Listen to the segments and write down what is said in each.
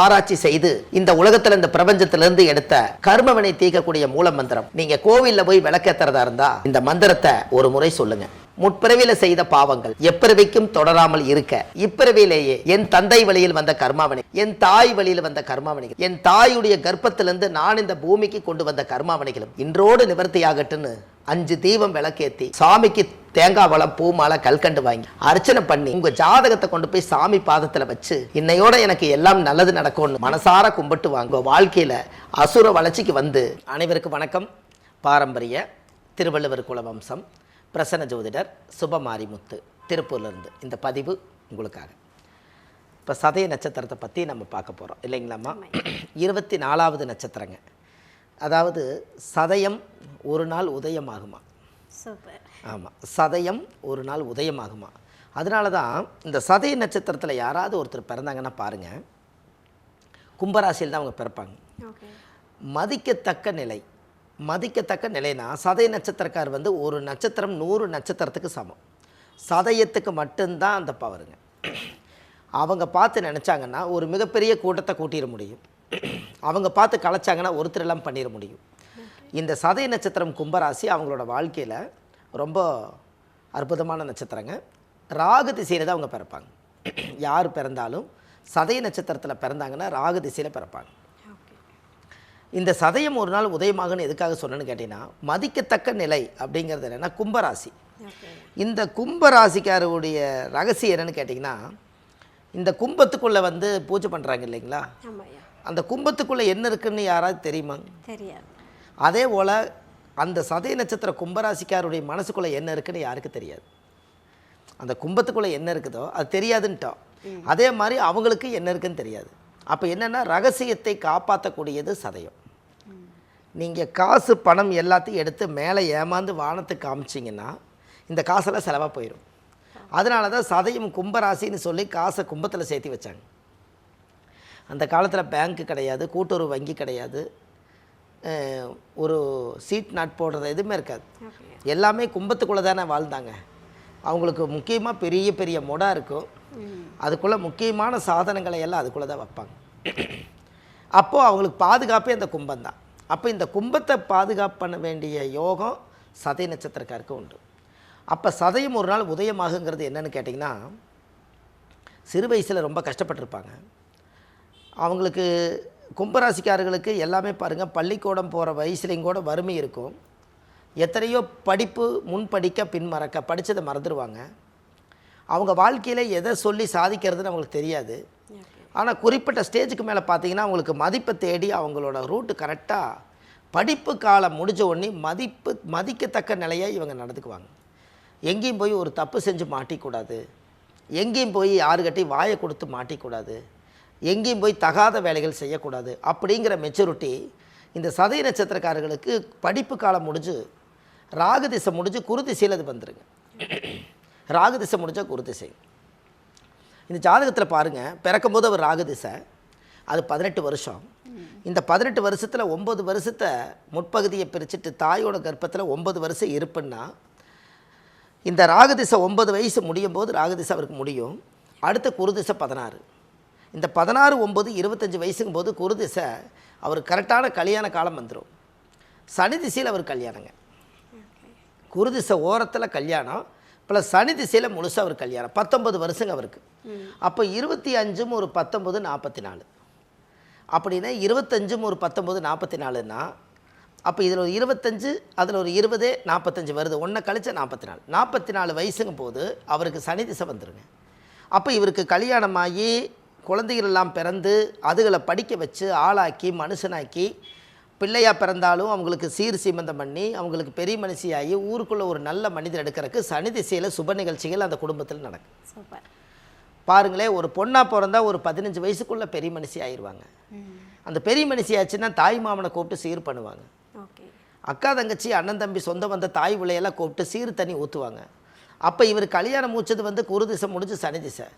ஆராய்ச்சி செய்து இந்த உலகத்துல இந்த பிரபஞ்சத்திலிருந்து எடுத்த கர்மவினை தீர்க்கக்கூடிய மூல மந்திரம். நீங்க கோவில்ல போய் விளக்கேத்துறதா இருந்தா இந்த மந்திரத்தை ஒரு முறை சொல்லுங்க. முற்பிறவியில செய்த பாவங்கள் எப்பிறவிக்கும் தொடராமல் இருக்க இப்பிறவியிலேயே என் தந்தை வழியில் வந்த கர்மாவனை, என் தாய் வழியில் வந்த கர்மாவனைகள், என் தாயுடைய கர்ப்பத்திலிருந்து நான் இந்த பூமிக்கு கொண்டு வந்த கர்மாவனைகளும் இன்றோடு நிவர்த்தியாகட்டுன்னு 5 தீபம் விளக்கேத்தி சாமிக்கு தேங்காய் வளம் பூ மாலை கல்கண்டு வாங்கி அர்ச்சனை பண்ணி உங்க ஜாதகத்தை கொண்டு போய் சாமி பாதத்துல வச்சு இன்னையோட எனக்கு எல்லாம் நல்லது நடக்கும்னு மனசார கும்பிட்டு வாங்க. வாழ்க்கையில அசுர வளர்ச்சிக்கு வந்து. அனைவருக்கும் வணக்கம். பாரம்பரிய திருவள்ளுவர் குலவம்சம் பிரசன்ன ஜோதிடர் சுபமாரிமுத்து திருப்பூர்லேருந்து இந்த பதிவு உங்களுக்காக. இப்போ சதய நட்சத்திரத்தை பற்றி நம்ம பார்க்க போகிறோம் இல்லைங்களாம்மா. 24வது நட்சத்திரங்க. அதாவது சதயம் ஒரு நாள் உதயமாகுமா? சூப்பர். ஆமாம், சதயம் ஒரு நாள் உதயமாகுமா. அதனால தான் இந்த சதய நட்சத்திரத்தில் யாராவது ஒருத்தர் பிறந்தாங்கன்னா பாருங்கள், கும்பராசியில் தான் அவங்க பிறப்பாங்க. மதிக்கத்தக்க நிலைனா சதய நட்சத்திரக்கார் வந்து ஒரு நட்சத்திரம் 100 நட்சத்திரத்துக்கு சமம். சதயத்துக்கு மட்டும்தான் அந்த பவருங்க. அவங்க பார்த்து நினச்சாங்கன்னா ஒரு மிகப்பெரிய கூட்டத்தை கூட்டிட முடியும். அவங்க பார்த்து கலைச்சாங்கன்னா ஒருத்தரெல்லாம் பண்ணிட முடியும். இந்த சதய நட்சத்திரம் கும்பராசி அவங்களோட வாழ்க்கையில் ரொம்ப அற்புதமான நட்சத்திரங்க. ராகு திசையில் தான் அவங்க பிறப்பாங்க. யார் பிறந்தாலும் சதய நட்சத்திரத்தில் பிறந்தாங்கன்னா ராகு திசையில் பிறப்பாங்க. இந்த சதயம் ஒரு நாள் உதயமாகன்னு எதுக்காக சொன்னேன்னு கேட்டிங்கன்னா, மதிக்கத்தக்க நிலை அப்படிங்கிறது என்னென்னா கும்பராசி. இந்த கும்பராசிக்காரருடைய ரகசியம் என்னென்னு கேட்டிங்கன்னா, இந்த கும்பத்துக்குள்ளே வந்து பூஜை பண்ணுறாங்க இல்லைங்களா, அந்த கும்பத்துக்குள்ளே என்ன இருக்குதுன்னு யாராவது தெரியுமா? தெரியாது. அதே போல் அந்த சதய நட்சத்திர கும்பராசிக்காருடைய மனசுக்குள்ளே என்ன இருக்குதுன்னு யாருக்கு தெரியாது. அந்த கும்பத்துக்குள்ளே என்ன இருக்குதோ அது தெரியாதுன்ட்டோம். அதே மாதிரி அவங்களுக்கு என்ன இருக்குதுன்னு தெரியாது. அப்போ என்னென்னா ரகசியத்தை காப்பாற்றக்கூடியது சதயம். நீங்கள் காசு பணம் எல்லாத்தையும் எடுத்து மேலே ஏமாந்து வானத்துக்கு காமிச்சிங்கன்னா இந்த காசெல்லாம் செலவாக போயிடும். அதனால தான் சதயம் கும்பராசின்னு சொல்லி காசை கும்பத்தில் சேர்த்து வச்சாங்க. அந்த காலத்தில் பேங்க்கு கிடையாது, கூட்டுறவு வங்கி கிடையாது, ஒரு சீட் நாட் போடுறது எதுவுமே இருக்காது. எல்லாமே கும்பத்துக்குள்ளே தானே வாழ்ந்தாங்க. அவங்களுக்கு முக்கியமாக பெரிய பெரிய முடா இருக்கும். அதுக்குள்ளே முக்கியமான சாதனங்களை எல்லாம் அதுக்குள்ளே தான் வைப்பாங்க. அப்போது அவங்களுக்கு பாதுகாப்பே அந்த கும்பம் தான். அப்போ இந்த கும்பத்தை பாதுகாப்பு பண்ண வேண்டிய யோகம் சதய நட்சத்திரக்காருக்கு உண்டு. அப்போ சதயம் ஒரு நாள் உதயமாகுங்கிறது என்னென்னு கேட்டிங்கன்னா, சிறு வயசில் ரொம்ப கஷ்டப்பட்டிருப்பாங்க. அவங்களுக்கு கும்பராசிக்காரர்களுக்கு எல்லாமே பாருங்கள், பள்ளிக்கூடம் போகிற வயசுலேயும் கூட வறுமை இருக்கும். எத்தனையோ படிப்பு முன் படிக்க பின் மறக்க, படித்ததை மறந்துடுவாங்க. அவங்க வாழ்க்கையில் எதை சொல்லி சாதிக்கிறதுன்னு அவங்களுக்கு தெரியாது. ஆனால் குறிப்பிட்ட ஸ்டேஜுக்கு மேலே பார்த்தீங்கன்னா அவங்களுக்கு மதிப்பை தேடி அவங்களோட ரூட்டு கரெக்டாக படிப்பு காலம் முடிஞ்ச உடனே மதிக்கத்தக்க நிலையாக இவங்க நடந்துக்குவாங்க. எங்கேயும் போய் ஒரு தப்பு செஞ்சு மாட்டிக்கூடாது, எங்கேயும் போய் யாருக்கிட்டையும் வாயை கொடுத்து மாட்டிக்கூடாது, எங்கேயும் போய் தகாத வேலைகள் செய்யக்கூடாது அப்படிங்கிற மெச்சூரிட்டி இந்த சதய நட்சத்திரக்காரர்களுக்கு படிப்பு காலம் முடிஞ்சு ராகு திசை முடிஞ்சு குரு திசையில் அது வந்துடுங்க. ராகு திசை முடிஞ்சால் குரு திசை. இந்த ஜாதகத்தில் பாருங்கள், பிறக்கும்போது அவர் ராகு திசை, அது 18 வருஷம். இந்த 18 வருஷத்தில் 9 வருஷத்தை முற்பகுதியை பிரிச்சுட்டு தாயோட கர்ப்பத்தில் 9 வருஷம் இருப்புன்னா, இந்த ராகு திசை 9 வயசு முடியும் போது ராகு திசை அவருக்கு முடியும். அடுத்த குரு திசை 16. இந்த 16, 9, 25 வயசுங்கும் போது குரு திசை அவருக்கு கரெக்டான கல்யாண காலம் வந்துடும். சனி திசையில் அவர் கல்யாணங்க. குரு திசை ஓரத்தில் கல்யாணம் ப்ளஸ் சனி திசையில் முழுசாக அவர் கல்யாணம். 19 வருஷங்க அவருக்கு. அப்போ 25 ஒரு 19 44. அப்படின்னா 25 ஒரு 19 44ன்னா அப்போ இதில் ஒரு 25 அதில் ஒரு 20 45 வருது. 1 கழிச்ச 44 வயசுங்கும் போது அவருக்கு சனி திசை வந்துடுங்க. அப்போ இவருக்கு கல்யாணமாகி குழந்தைகள் எல்லாம் பிறந்து அதுகளை படிக்க வச்சு ஆளாக்கி மனுஷனாக்கி பிள்ளையாக பிறந்தாலும் அவங்களுக்கு சீர் சீமந்தம் பண்ணி அவங்களுக்கு பெரிய மனுஷியாகி ஊருக்குள்ளே ஒரு நல்ல மனிதர் எடுக்கிறதுக்கு சனி திசையில் சுப நிகழ்ச்சிகள் அந்த குடும்பத்தில் நடக்கும். பாருங்களேன், ஒரு பொண்ணாக பிறந்தா ஒரு 15 வயசுக்குள்ளே பெரிய மனுஷி ஆயிடுவாங்க. அந்த பெரிய மனுஷி ஆச்சுன்னா தாய் மாமனை கூப்பிட்டு சீர் பண்ணுவாங்க. அக்கா தங்கச்சி அண்ணன் தம்பி சொந்த வந்த தாய் விளையெல்லாம் கூப்பிட்டு சீர் தண்ணி ஊற்றுவாங்க. அப்போ இவர் கல்யாணம் முடிச்சது வந்து குரு திசை முடிஞ்சு சனி திசை.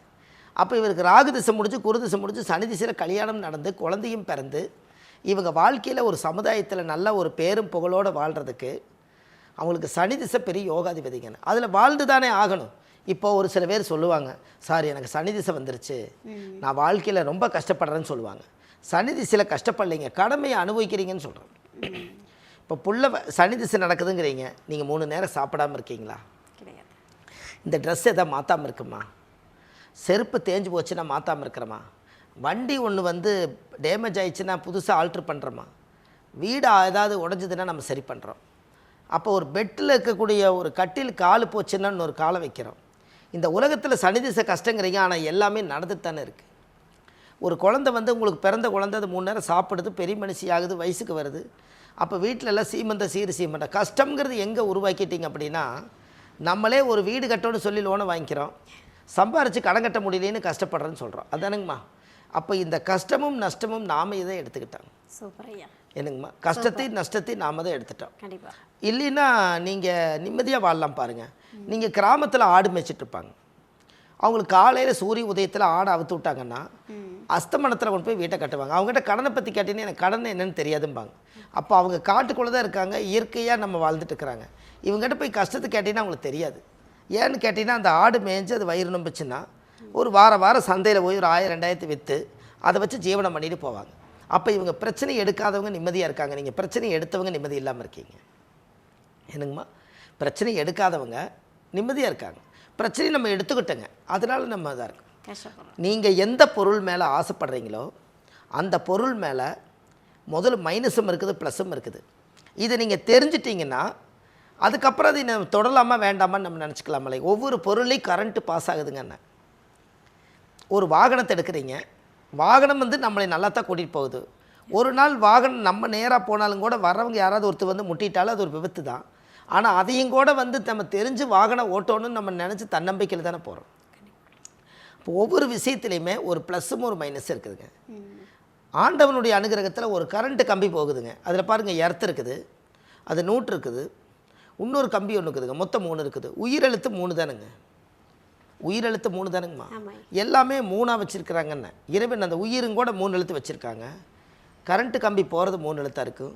அப்போ இவருக்கு ராகு திசை முடிஞ்சு குரு திசை முடிஞ்சு சனி திசையில் கல்யாணம் நடந்து குழந்தையும் பிறந்து இவங்க வாழ்க்கையில் ஒரு சமுதாயத்தில் நல்ல ஒரு பேரும் புகழோடு வாழ்கிறதுக்கு அவங்களுக்கு சனி திசை பெரிய யோகாதிபதிங்க. அதில் வாழ்ந்து தானே ஆகணும். இப்போ ஒரு சில பேர் சொல்லுவாங்க, சார் எனக்கு சனி திசை வந்துருச்சு, நான் வாழ்க்கையில் ரொம்ப கஷ்டப்படுறேன்னு சொல்லுவாங்க. சனி திசையில் கஷ்டப்படலைங்க, கடமையை அனுபவிக்கிறீங்கன்னு சொல்கிறேன். இப்போ சனி திசை நடக்குதுங்கிறீங்க, நீங்கள் 3 நேரம் சாப்பிடாமல் இருக்கீங்களா? கிடையாது. இந்த ட்ரெஸ் எதாவது மாற்றாமல் இருக்குமா? செருப்பு தேஞ்சு போச்சுன்னா மாற்றாமல் இருக்கிறோமா? வண்டி ஒன்று டேமேஜ் ஆயிடுச்சுன்னா புதுசாக ஆல்ட்ரு பண்ணுறோமா? வீடு ஏதாவது உடஞ்சதுன்னா நம்ம சரி பண்ணுறோம். அப்போ ஒரு பெட்டில் இருக்கக்கூடிய ஒரு கட்டில் கால் போச்சுன்னா இன்னொரு காலை வைக்கிறோம். இந்த உலகத்தில் சனி திசை கஷ்டங்கிறீங்க, ஆனால் எல்லாமே நடந்துட்டு தானே இருக்குது. ஒரு குழந்தை உங்களுக்கு பிறந்த குழந்தை அது 3 நேரம் சாப்பிடுது, பெரிய மனுஷி ஆகுது, வயசுக்கு வருது. அப்போ வீட்டில் எல்லாம் சீமந்த கஷ்டங்கிறது எங்கே உருவாக்கிட்டீங்க அப்படின்னா, நம்மளே ஒரு வீடு கட்டணும்னு சொல்லி லோனை வாங்கிக்கிறோம், சம்பாரித்து கடன் கட்ட முடியலன்னு கஷ்டப்படுறேன்னு சொல்கிறோம். அதானுங்கம்மா. அப்போ இந்த கஷ்டமும் நஷ்டமும் நாம் இதை எடுத்துக்கிட்டாங்க. சூப்பர் ஐயா. என்னங்கம்மா, கஷ்டத்தையும் நஷ்டத்தையும் நாம் தான் எடுத்துட்டோம். கண்டிப்பாக. இல்லைன்னா நீங்கள் நிம்மதியாக வாழலாம் பாருங்கள். நீங்கள் கிராமத்தில் ஆடு மேய்ச்சிட்ருப்பாங்க, அவங்களுக்கு காலையில் சூரிய உதயத்தில் ஆடை அவுத்து விட்டாங்கன்னா அஸ்தமனத்தில் கொண்டு போய் வீட்டை கட்டுவாங்க. அவங்ககிட்ட கடனை பற்றி கேட்டீங்கன்னா எனக்கு கடன் என்னென்னு தெரியாதும்பாங்க. அப்போ அவங்க காட்டுக்குள்ளே தான் இருக்காங்க, இயற்கையாக நம்ம வாழ்ந்துட்டு இருக்கிறாங்க. இவங்ககிட்ட போய் கஷ்டத்தை கேட்டிங்கன்னா அவங்களுக்கு தெரியாது. ஏன்னு கேட்டிங்கன்னா அந்த ஆடு மேய்ஞ்சு அது வயிறு நம்பிச்சுன்னா ஒரு வாரம் சந்தையில் போய் ஒரு 1000-2000 விற்று அதை வச்சு ஜீவனம் பண்ணிட்டு போவாங்க. அப்போ இவங்க பிரச்சனை எடுக்காதவங்க நிம்மதியாக இருக்காங்க, நீங்கள் பிரச்சனை எடுத்தவங்க நிம்மதி இல்லாமல் இருக்கீங்க. என்னங்கம்மா, பிரச்சனை எடுக்காதவங்க நிம்மதியாக இருக்காங்க, பிரச்சனையை நம்ம எடுத்துக்கிட்டோங்க, அதனால நம்ம இதாக இருக்கும். நீங்கள் எந்த பொருள் மேலே ஆசைப்படுறீங்களோ அந்த பொருள் மேலே முதல்ல மைனஸும் இருக்குது ப்ளஸ்ஸும் இருக்குது. இதை நீங்கள் தெரிஞ்சிட்டிங்கன்னா அதுக்கப்புறம் அதை நம்ம தொடலாமா வேண்டாமான்னு நம்ம நினச்சிக்கலாமலை. ஒவ்வொரு பொருளையும் கரண்ட்டு பாஸ் ஆகுதுங்கண்ணே. ஒரு வாகனத்தை எடுக்கிறீங்க, வாகனம் நம்மளை நல்லா தான் கூட்டிகிட்டு போகுது. ஒரு நாள் வாகனம் நம்ம நேராக போனாலும் கூட வரவங்க யாராவது ஒருத்தர் முட்டிட்டாலும் அது ஒரு விபத்து தான். ஆனால் அதையும் கூட நம்ம தெரிஞ்சு வாகனம் ஓட்டணும்னு நம்ம நினச்சி தன்னம்பிக்கையில் தானே போகிறோம். இப்போ ஒவ்வொரு விஷயத்துலையுமே ஒரு ப்ளஸ்ஸும் ஒரு மைனஸ் இருக்குதுங்க. ஆண்டவனுடைய அனுகிரகத்தில் ஒரு கரண்ட்டு கம்பி போகுதுங்க, அதில் பாருங்கள் எர்த் இருக்குது, அது நூற்று இருக்குது, இன்னொரு கம்பி ஒன்று இருக்குதுங்க, மொத்தம் 3 இருக்குது. உயிரெழுத்து 3 தானுங்க, உயிரெழுத்து 3 தானுங்கம்மா. எல்லாமே 3ஆக வச்சுருக்கிறாங்கன்னு இறைவன் அந்த உயிரும் கூட 3 எழுத்து வச்சுருக்காங்க. கரண்ட்டு கம்பி போகிறது 3 எழுத்தாக இருக்கும்,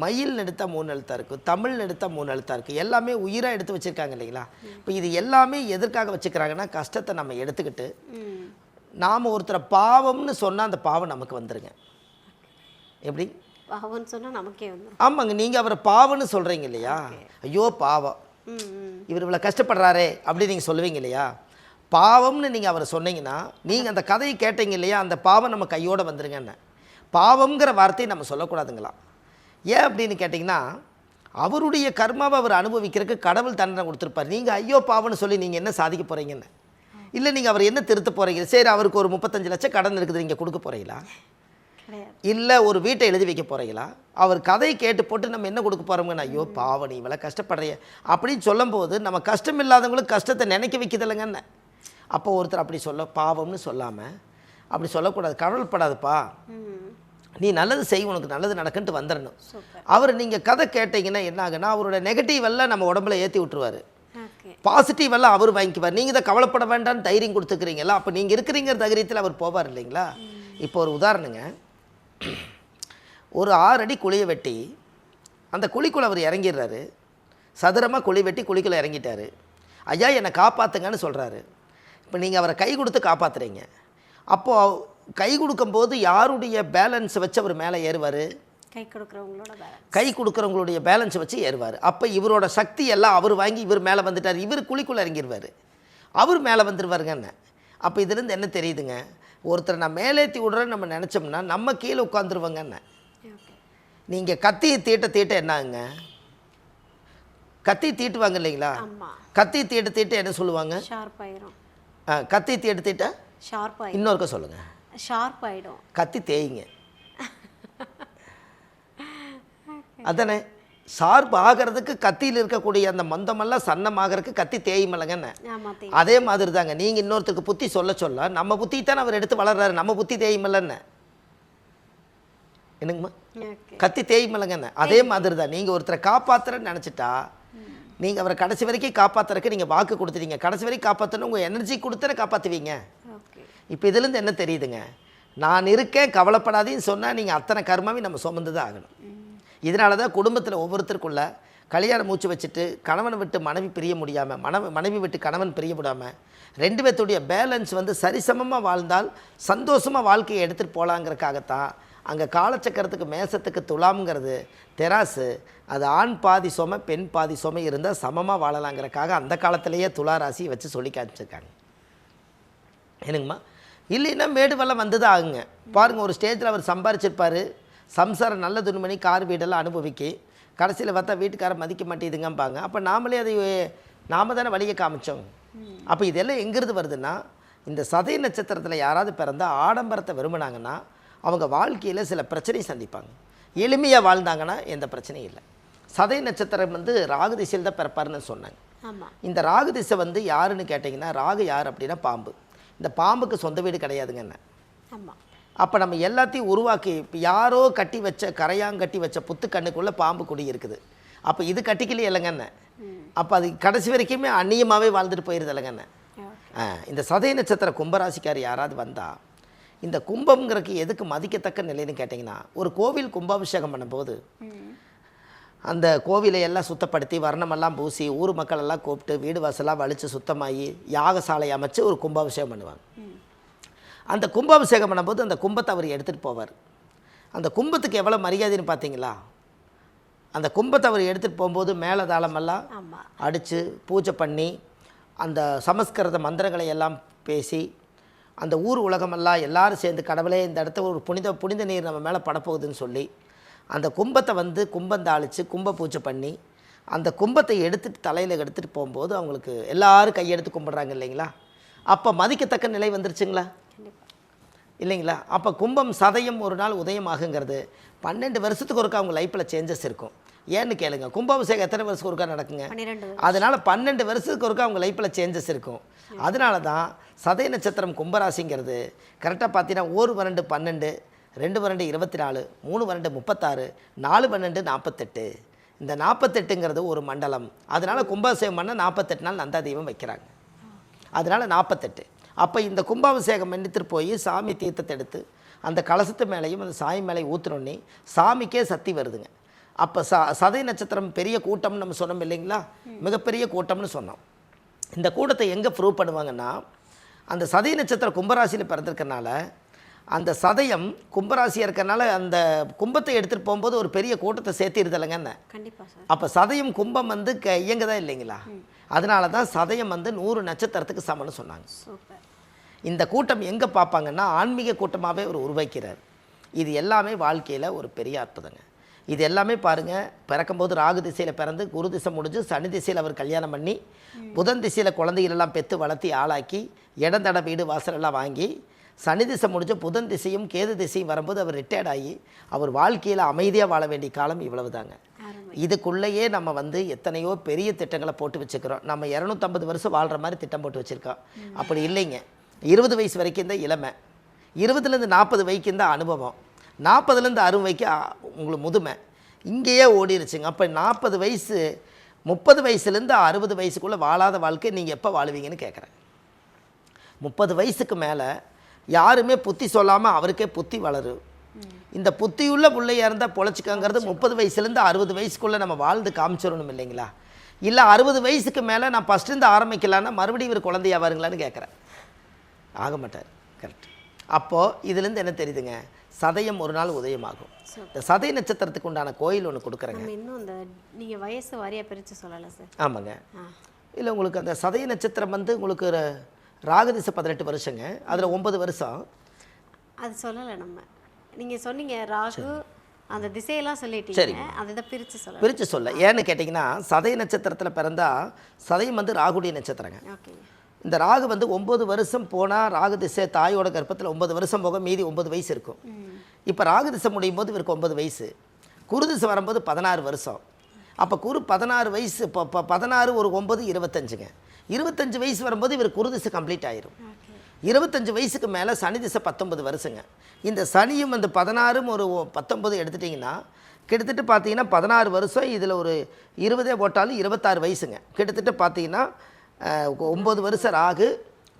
மயில் எடுத்தால் 3 எழுத்தாக இருக்கும், தமிழ் எடுத்தால் 3 எழுத்தாக இருக்குது. எல்லாமே உயிராக எடுத்து வச்சுருக்காங்க இல்லைங்களா. இப்போ இது எல்லாமே எதற்காக வச்சுக்கிறாங்கன்னா கஷ்டத்தை நம்ம எடுத்துக்கிட்டு நாம் ஒருத்தரை பாவம்னு சொன்னால் அந்த பாவம் நமக்கு வந்துடுங்க. எப்படி பாவம்னு சொன்னால் நமக்கே வந்து ஆமாங்க, நீங்கள் அவரை பாவம்னு சொல்கிறீங்க இல்லையா, ஐயோ பாவம் இவர் இவ்வளோ கஷ்டப்படுறாரே அப்படி நீங்கள் சொல்லுவீங்க இல்லையா. பாவம்னு நீங்கள் அவரை சொன்னீங்கன்னா நீங்கள் அந்த கதையை கேட்டீங்க இல்லையா, அந்த பாவம் நம்ம கையோடு வந்துருங்கன்னு. பாவம்ங்கிற வார்த்தையை நம்ம சொல்லக்கூடாதுங்களா. ஏன் அப்படின்னு கேட்டிங்கன்னா அவருடைய கர்மாவை அவர் அனுபவிக்கிறதுக்கு கடவுள் தண்டனை கொடுத்துருப்பார். நீங்கள் ஐயோ பாவம்னு சொல்லி நீங்கள் என்ன சாதிக்க போகிறீங்கன்னு இல்லை, நீங்கள் அவர் என்ன திருத்த போகிறீங்க. சரி, அவருக்கு ஒரு 35 லட்சம் கடன் இருக்குது, நீங்கள் கொடுக்க போகிறீங்களா? இல்லை ஒரு வீட்டை எழுதி வைக்க போகிறீங்களா? அவர் கதையை கேட்டு போட்டு நம்ம என்ன கொடுக்க போகிறோம்ங்கண்ணா, ஐயோ பாவம் நீ இவ்வளோ கஷ்டப்படுறிய அப்படின்னு சொல்லும்போது நம்ம கஷ்டம் இல்லாதவங்களுக்கு கஷ்டத்தை நினைக்க வைக்கிறதில்லைங்கன்னு. அப்போ ஒருத்தர் அப்படி பாவம்னு சொல்லாமல் அப்படி சொல்லக்கூடாது, கவலைப்படாதுப்பா நீ நல்லது செய், உனக்கு நல்லது நடக்குன்ட்டு வந்துடணும். அவர் நீங்கள் கதை கேட்டிங்கன்னா என்ன ஆகுன்னா அவரோட நெகட்டிவ் எல்லாம் நம்ம உடம்புல ஏற்றி விட்டுருவார், பாசிட்டிவ் எல்லாம் அவர் வாங்கிக்குவார். நீங்கள் இதை கவலைப்பட வேண்டாம்னு தைரியம் கொடுத்துக்கிறீங்களா, அப்போ நீங்கள் இருக்கிறீங்கிற தைரியத்தில் அவர் போவார் இல்லைங்களா. இப்போ ஒரு உதாரணங்க, ஒரு 6 அடி குழியை வெட்டி அந்த குழிக்குள்ளே அவர் இறங்கிடுறாரு, சதுரமாக குழி வெட்டி குழிக்குள்ளே இறங்கிட்டார். ஐயா என்னை காப்பாற்றுங்கன்னு சொல்கிறாரு. இப்போ நீங்கள் அவரை கை கொடுத்து காப்பாற்றுறீங்க. அப்போது கை கொடுக்கும்போது யாருடைய பேலன்ஸை வச்சு அவர் மேலே ஏறுவார்? கை கொடுக்குறவங்களுடைய பேலன்ஸை வச்சு ஏறுவார். அப்போ இவரோட சக்தி எல்லாம் அவர் வாங்கி இவர் மேலே வந்துட்டார், இவர் குழிக்குள்ளே இறங்கிடுவார், அவர் மேலே வந்துடுவாருங்கன்னு. அப்போ இதுலேருந்து என்ன தெரியுதுங்க, ஒருத்தரை நான் மேலேற்றி விடுறேன்னு நம்ம நினச்சோம்னா நம்ம கீழே உட்காந்துருவாங்கன்னு. நீங்கள் கத்தியை தீட்ட என்னாங்க, கத்தி தீட்டுவாங்க இல்லைங்களா, கத்தி தீட்ட என்ன சொல்லுவாங்க, கத்தி தீட்ட இன்னொருக்க சொல்லுங்கள், ஷார்ப் ஆகிடும், கத்தி தேய்ங்க. அதானே ஷார்ப் ஆகிறதுக்கு கத்தியில் இருக்கக்கூடிய அந்த மந்தமெல்லாம் சன்னமாகறதுக்கு கத்தி தேயுமில்லங்கன்னு. அதே மாதிரி தாங்க நீங்கள் இன்னொருத்தருக்கு புத்தி சொல்ல நம்ம புத்தி தானே அவர் எடுத்து வளர்றாரு, நம்ம புத்தி தேயுமில்லன்னு. என்னங்கம்மா, கத்தி தேயுமில்லங்கன்னு. அதே மாதிரி தான் நீங்கள் ஒருத்தரை காப்பாற்றுறன்னு நினச்சிட்டா நீங்கள் அவரை கடைசி வரைக்கும் காப்பாற்றுறதுக்கு நீங்கள் வாக்கு கொடுத்துட்டீங்க, கடைசி வரைக்கும் காப்பாற்றணும் உங்கள் எனர்ஜி கொடுத்துற காப்பாற்றுவீங்க. இப்போ இதுலேருந்து என்ன தெரியுதுங்க, நான் இருக்கேன் கவலைப்படாதேன்னு சொன்னால் நீங்கள் அத்தனை கர்மாவையும் நம்ம சுமந்து தான் ஆகணும். இதனால தான் குடும்பத்தில் ஒவ்வொருத்தருக்குள்ள கல்யாணம் மூச்சு வச்சுட்டு கணவனை விட்டு மனைவி பிரிய முடியாமல் மனைவி விட்டு கணவன் பிரிய முடியாமல் ரெண்டு பேர்த்துடைய பேலன்ஸ் வந்து சரிசமமாக வாழ்ந்தால் சந்தோஷமாக வாழ்க்கையை எடுத்துகிட்டு போகலாங்கிறக்காகத்தான் அங்கே காலச்சக்கரத்துக்கு மேசத்துக்கு துலாம்ங்கிறது தெராசு, அது ஆண் பாதி சுமை பெண் பாதி சுமை இருந்தால் சமமாக வாழலாங்கிறக்காக அந்த காலத்திலேயே துலா ராசியை வச்சு சொல்லி காமிச்சிருக்காங்க. என்னங்கம்மா, இல்லைன்னா மேடு வெள்ளம் வந்து தான் ஆகுங்க. பாருங்கள், ஒரு ஸ்டேஜில் அவர் சம்பாரிச்சிருப்பார், சம்சாரம் நல்ல துணிமணி கார் வீடெல்லாம் அனுபவிக்கி கடைசியில் பார்த்தா வீட்டுக்கார மதிக்க மாட்டேதுங்கம்பாங்க. அப்போ நாமளே அதை நாம தானே வழியை காமிச்சோம். அப்போ இதெல்லாம் எங்கிருந்து வருதுன்னா, இந்த சதய நட்சத்திரத்தில் யாராவது பிறந்தால் ஆடம்பரத்தை விரும்பினாங்கன்னா அவங்க வாழ்க்கையில் சில பிரச்சனை சந்திப்பாங்க. எளிமையாக வாழ்ந்தாங்கன்னா எந்த பிரச்சனையும் இல்லை. சதய நட்சத்திரம் வந்து ராகு திசையில் தான் பிறப்பாருன்னு சொன்னாங்க. இந்த ராகு திசை வந்து யாருன்னு கேட்டிங்கன்னா, ராகு யார் அப்படின்னா பாம்பு. இந்த பாம்புக்கு சொந்த வீடு கிடையாதுங்க என்ன. அப்போ நம்ம எல்லாத்தையும் உருவாக்கி, இப்போ யாரோ கட்டி வச்ச கரையாங்கட்டி வச்ச புத்து கண்ணுக்குள்ளே பாம்பு குடி இருக்குது. அப்போ இது கட்டிக்கலையே இல்லைங்கண்ணே. அப்போ அது கடைசி வரைக்குமே அந்நியமாகவே வாழ்ந்துட்டு போயிருது இல்லைங்கண்ணே. இந்த சதய நட்சத்திர கும்பராசிக்கார் யாராவது வந்தால், இந்த கும்பம்ங்கிறக்கு எதுக்கு மதிக்கத்தக்க நிலைன்னு கேட்டிங்கன்னா, ஒரு கோவில் கும்பாபிஷேகம் பண்ணும்போது அந்த கோவிலை எல்லாம் சுத்தப்படுத்தி வர்ணமெல்லாம் பூசி ஊர் மக்களெல்லாம் கூப்பிட்டு வீடு வாசலாக வலித்து சுத்தமாகி யாகசாலை அமைச்சு ஒரு கும்பாபிஷேகம் பண்ணுவாங்க. அந்த கும்பாபிஷேகம் பண்ணும்போது அந்த கும்பத்தை அவர் எடுத்துகிட்டு போவார். அந்த கும்பத்துக்கு எவ்வளோ மரியாதைன்னு பார்த்தீங்களா? அந்த கும்பத்தை அவர் எடுத்துகிட்டு போகும்போது மேலதாளமெல்லாம் அடித்து பூஜை பண்ணி அந்த சமஸ்கிருத மந்திரங்களை எல்லாம் பேசி அந்த ஊர் உலகமெல்லாம் எல்லாரும் சேர்ந்து கடவுளே இந்த இடத்த ஒரு புனித நீர் நம்ம மேலே படப்போகுதுன்னு சொல்லி அந்த கும்பத்தை வந்து கும்பந்தாளித்து கும்ப பூஜை பண்ணி அந்த கும்பத்தை எடுத்துகிட்டு தலையில் எடுத்துகிட்டு போகும்போது அவங்களுக்கு எல்லோரும் கையெடுத்து கும்பிட்றாங்க இல்லைங்களா? அப்போ மதிக்கத்தக்க நிலை வந்துருச்சுங்களா இல்லைங்களா? அப்போ கும்பம் சதயம் ஒரு நாள் உதயம் ஆகுங்கிறது 12 வருஷத்துக்கு ஒருக்கா அவங்க லைஃப்பில் சேஞ்சஸ் இருக்கும். ஏன்னு கேளுங்க, கும்பாபிஷேகம் எத்தனை வருஷத்துக்கு ஒருக்கா நடக்குங்க? அதனால் 12 வருஷத்துக்கு ஒருக்கா அவங்க லைஃப்பில் சேஞ்சஸ் இருக்கும். அதனால தான் சதய நட்சத்திரம் கும்பராசிங்கிறது கரெக்டாக பார்த்தீங்கன்னா 1 12 12, 2 12 24, 3 12 36, 4 12 48. இந்த 48ங்கிறது ஒரு மண்டலம். அதனால் கும்பாபிஷேகம் பண்ண 48 நாள் நந்தா தெய்வம் வைக்கிறாங்க. அதனால் 48. அப்போ இந்த கும்பாபிஷேகம் எடுத்துகிட்டு போய் சாமி தீர்த்தத்தை எடுத்து அந்த கலசத்து மேலேயும் அந்த சாமி மேலே ஊற்றுனோன்னே சாமிக்கே சக்தி வருதுங்க. அப்போ சதய நட்சத்திரம் பெரிய கூட்டம்னு நம்ம சொன்னோம் இல்லைங்களா? மிகப்பெரிய கூட்டம்னு சொன்னோம். இந்த கூட்டத்தை எங்கே ப்ரூவ் பண்ணுவாங்கன்னா, அந்த சதய நட்சத்திரம் கும்பராசியில் பிறந்திருக்கனால அந்த சதயம் கும்பராசியாக இருக்கிறனால அந்த கும்பத்தை எடுத்துகிட்டு போகும்போது ஒரு பெரிய கூட்டத்தை சேர்த்திருதலைங்க என்ன. அப்போ சதயம் கும்பம் வந்து இயங்குதா இல்லைங்களா? அதனால தான் சதயம் வந்து 100 நட்சத்திரத்துக்கு சமம்னு சொன்னாங்க. இந்த கூட்டம் எங்கே பார்ப்பாங்கன்னா ஆன்மீக கூட்டமாகவே ஒரு உருவாக்கிறார். இது எல்லாமே வாழ்க்கையில் ஒரு பெரிய அற்புதங்க. இது எல்லாமே பாருங்கள், பிறக்கும்போது ராகு திசையில் பிறந்து குரு திசை முடிஞ்சு சனி திசையில் அவர் கல்யாணம் பண்ணி புதன் திசையில் குழந்தைகளெல்லாம் பெற்று வளர்த்தி ஆளாக்கி இடந்தட வீடு வாசலெல்லாம் வாங்கி சனி திசை முடிஞ்சு புதன் திசையும் கேது திசையும் வரும்போது அவர் ரிட்டையர்ட் ஆகி அவர் வாழ்க்கையில் அமைதியாக வாழ வேண்டிய காலம் இவ்வளவு தாங்க. இதுக்குள்ளேயே நம்ம வந்து எத்தனையோ பெரிய திட்டங்களை போட்டு வச்சுக்கிறோம். நம்ம 250 வருஷம் வாழ்கிற மாதிரி திட்டம் போட்டு வச்சுருக்கோம். அப்படி இல்லைங்க. 20 வயசு வரைக்கும் தான் இளமை, 20லேருந்து 40 வரைக்கும் தான் அனுபவம், 40லேருந்து 60 வரைக்கும் உங்களுக்கு முதுமை. இங்கேயே ஓடிருச்சுங்க. அப்போ 40 வயசு 30 வயசுலேருந்து 60 வயசுக்குள்ளே வாழாத வாழ்க்கை நீங்கள் எப்போ வாழுவீங்கன்னு கேட்குறேன். 30 வயசுக்கு மேலே யாருமே புத்தி சொல்லாமல் அவருக்கே புத்தி வளரும். இந்த புத்தியுள்ள பிள்ளையாக இருந்தால் பொழைச்சிக்கங்கிறது 30 வயசுலேருந்து 60 வயசுக்குள்ளே நம்ம வாழ்ந்து காமிச்சிடணும் இல்லைங்களா? இல்லை 60 வயசுக்கு மேலே நான் ஃபஸ்ட்டு ஆரம்பிக்கலான்னா மறுபடியும் இவர் குழந்தையா வருங்களான்னு கேட்குறேன். ஆக மாட்டார். கரெக்ட். அப்போது இதுலேருந்து என்ன தெரியுதுங்க, சதயம் ஒரு நாள் உதயமாகும். இந்த சதய நட்சத்திரத்துக்கு உண்டான கோயில் ஒன்று கொடுக்குறேங்க. இன்னும் இந்த நீங்கள் வயசு வாரியாக பிரித்து சொல்லலை சார்? ஆமாங்க. இல்லை, உங்களுக்கு அந்த சதய நட்சத்திரம் வந்து உங்களுக்கு ராகதிசை 18 வருஷங்க, அதில் 9 வருஷம். அது சொல்லலை நம்ம. நீங்கள் சொன்னீங்க ராகு அந்த திசையெல்லாம் சொல்லிட்டீங்க, அதை தான் பிரித்து சொல்ல. ஏன்னு கேட்டிங்கன்னா, சதய நட்சத்திரத்தில் பிறந்தால் சதயம் வந்து ராகுடைய நட்சத்திரங்க. ஓகே. இந்த ராகு வந்து 9 வருஷம் போனால் ராகு திசை தாயோட கர்ப்பத்தில் 9 வருஷம் போக மீதி 9 வயசு இருக்கும். இப்போ ராகு திசை முடியும் போது இவருக்கு 9 வயசு, குரு திசை வரும்போது 16 வருஷம். அப்போ குரு 16 வயசு, இப்போ 16 ஒரு 9 25ங்க. 25 வயசு வரும்போது இவர் குரு திசை கம்ப்ளீட் ஆயிரும். 25 வயசுக்கு மேலே சனி திசை 19 வருஷங்க. இந்த சனியும் அந்த 16 ஒரு 19 எடுத்துட்டிங்கன்னா கிட்டத்தட்ட பார்த்தீங்கன்னா 16 வருஷம். இதில் ஒரு 20 போட்டாலும் 26 வயசுங்க. கிட்டத்தட்ட பார்த்தீங்கன்னா 9 வருஷம் ராகு,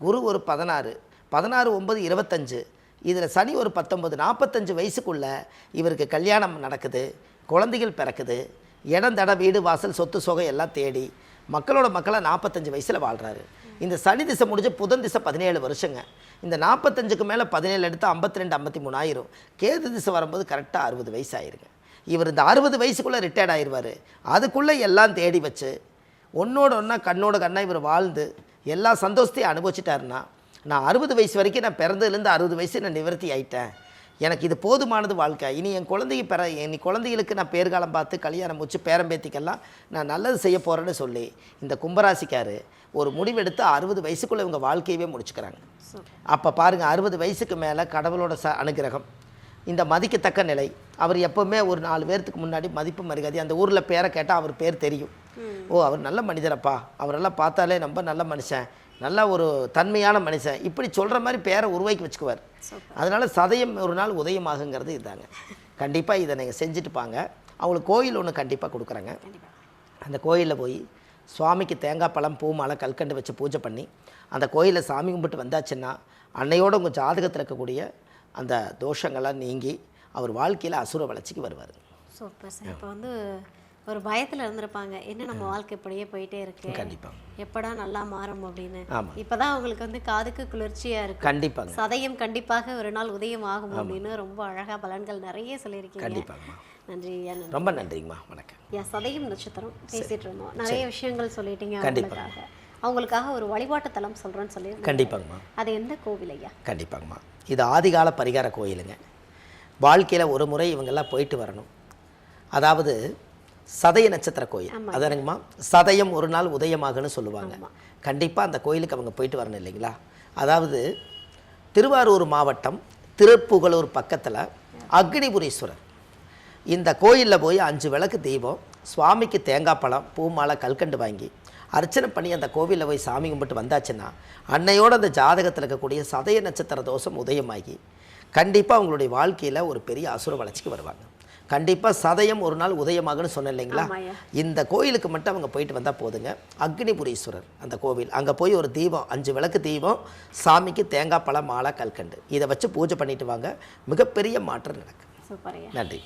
குரு ஒரு 16, 16 9 25, இதில் சனி ஒரு 19, 45 வயசுக்குள்ளே இவருக்கு கல்யாணம் நடக்குது, குழந்தைகள் பிறக்குது. இடம் தட வீடு வாசல் சொத்து சொகை எல்லாம் தேடி மக்களோட மக்களாக 45 வயசில் வாழ்கிறாரு. இந்த சனி திசை முடிஞ்ச புதன் திசை 17 வருஷங்க. இந்த 45க்கு மேலே 17 எடுத்து 52 53 ஆயிரும். கேது திசை வரும்போது கரெக்டாக 60 வயசு ஆயிருங்க. இவர் இந்த 60 வயசுக்குள்ளே ரிட்டையர்ட் ஆயிடுவார். அதுக்குள்ளே எல்லாம் தேடி வச்சு ஒன்றோட ஒன்றா கண்ணோட கண்ணாக இவர் வாழ்ந்து எல்லா சந்தோஷத்தையும் அனுபவிச்சிட்டாருன்னா, நான் 60 வயசு வரைக்கும் நான் பிறந்ததுலேருந்து 60 வயசு நான் நிவர்த்தி ஆகிட்டேன், எனக்கு இது போதுமானது வாழ்க்கை, இனி என் குழந்தைக்கு இனி குழந்தைகளுக்கு நான் பேர்காலம் பார்த்து கல்யாணம் முடிச்சு பேரம்பேத்திக்கெல்லாம் நான் நல்லது செய்ய போகிறேன்னு சொல்லி இந்த கும்பராசிக்கார் ஒரு முடிவெடுத்து 60 வயசுக்குள்ளே இவங்க வாழ்க்கையவே முடிச்சுக்கிறாங்க. அப்போ பாருங்கள், 60 வயசுக்கு மேலே கடவுளோட அனுகிரகம், இந்த மதிக்கத்தக்க நிலை. அவர் எப்போவுமே ஒரு 4 பேர்த்துக்கு முன்னாடி மதிப்பு மரியாதை, அந்த ஊரில் பேரை கேட்டால் அவர் பேர் தெரியும். ஓ, அவர் நல்ல மனிதரப்பா, அவரெல்லாம் பார்த்தாலே ரொம்ப நல்ல மனுஷன், நல்ல ஒரு தன்மையான மனுஷன், இப்படி சொல்கிற மாதிரி பேரை உருவாக்கி வச்சுக்குவார். அதனால் சதயம் ஒரு நாள் உதயமாகுங்கிறது இதுதாங்க. கண்டிப்பாக இதை நீங்கள் செஞ்சுட்டுப்பாங்க. அவங்களுக்கு கோயில் ஒன்று கண்டிப்பாக கொடுக்குறாங்க. அந்த கோயிலில் போய் சுவாமிக்கு தேங்காய் பழம் பூ மாலை கல்கண்டு வச்சு பூஜை பண்ணி அந்த கோயிலில் சாமி கும்பிட்டு வந்தாச்சுன்னா அன்னையோடு உங்கள் ஜாதகத்தில் இருக்கக்கூடிய அந்த தோஷங்கள்லாம் நீங்கி அவர் வாழ்க்கையில் அசுர வளர்ச்சிக்கு வருவார். Super sir. இப்போ வந்து ஒரு பயத்தில் இருந்திருப்பாங்க, என்ன நம்ம வாழ்க்கை இப்படியே போயிட்டே இருக்கு, கண்டிப்பாக எப்படா நல்லா மாறும் அப்படின்னு. இப்போதான் அவங்களுக்கு வந்து காதுக்கு குளிர்ச்சியாக இருக்கு. கண்டிப்பாக சதயம் கண்டிப்பாக ஒரு நாள் உதயம் ஆகும் அப்படின்னு ரொம்ப அழகாக பலன்கள் நிறைய சொல்லியிருக்கீங்க. கண்டிப்பாக. நன்றி ஐயா. ரொம்ப நன்றிங்கம்மா. வணக்கம். ஐயா, சதயம் நட்சத்திரம் பேசிகிட்டு இருந்தோம், நிறைய விஷயங்கள் சொல்லிட்டீங்க. அவங்களுக்காக ஒரு வழிபாட்டு தலம் சொல்கிறேன்னு சொல்லி. கண்டிப்பாங்கம்மா. அது எந்த கோவில் ஐயா? கண்டிப்பாங்கம்மா, இது ஆதிகால பரிகார கோயிலுங்க. வாழ்க்கையில் ஒரு முறை இவங்கெல்லாம் போயிட்டு வரணும். அதாவது சதய நட்சத்திர கோயில் அதானுங்கம்மா. சதயம் ஒரு நாள் உதயமாகன்னு சொல்லுவாங்க. கண்டிப்பாக அந்த கோயிலுக்கு அவங்க போயிட்டு வரணும் இல்லைங்களா. அதாவது திருவாரூர் மாவட்டம் திருப்புகலூர் பக்கத்தில் அக்னிபுரீஸ்வரர், இந்த கோயிலில் போய் 5 விளக்கு தீபம், சுவாமிக்கு தேங்காய் பழம் பூ மாலை கல்கண்டு வாங்கி அர்ச்சனை பண்ணி அந்த கோவிலில் போய் சாமி கும்பிட்டு வந்தாச்சுன்னா அன்னையோடு அந்த ஜாதகத்தில் இருக்கக்கூடிய சதய நட்சத்திர தோஷம் உதயமாகி கண்டிப்பாக அவங்களுடைய வாழ்க்கையில் ஒரு பெரிய அசுர வளர்ச்சிக்கு வருவாங்க. கண்டிப்பாக சதயம் ஒரு நாள் உதயமாகன்னு சொன்னேன் இல்லைங்களா. இந்த கோயிலுக்கு மட்டும் அவங்க போயிட்டு வந்தால் போதுங்க. அக்னிபுரீஸ்வரர் அந்த கோவில், அங்கே போய் ஒரு தீபம் 5 விளக்கு தீபம், சாமிக்கு தேங்காய் பழம் மாலை கல்கண்டு இதை வச்சு பூஜை பண்ணிட்டு வாங்க, மிகப்பெரிய மாற்றம் நடக்கும். நன்றி.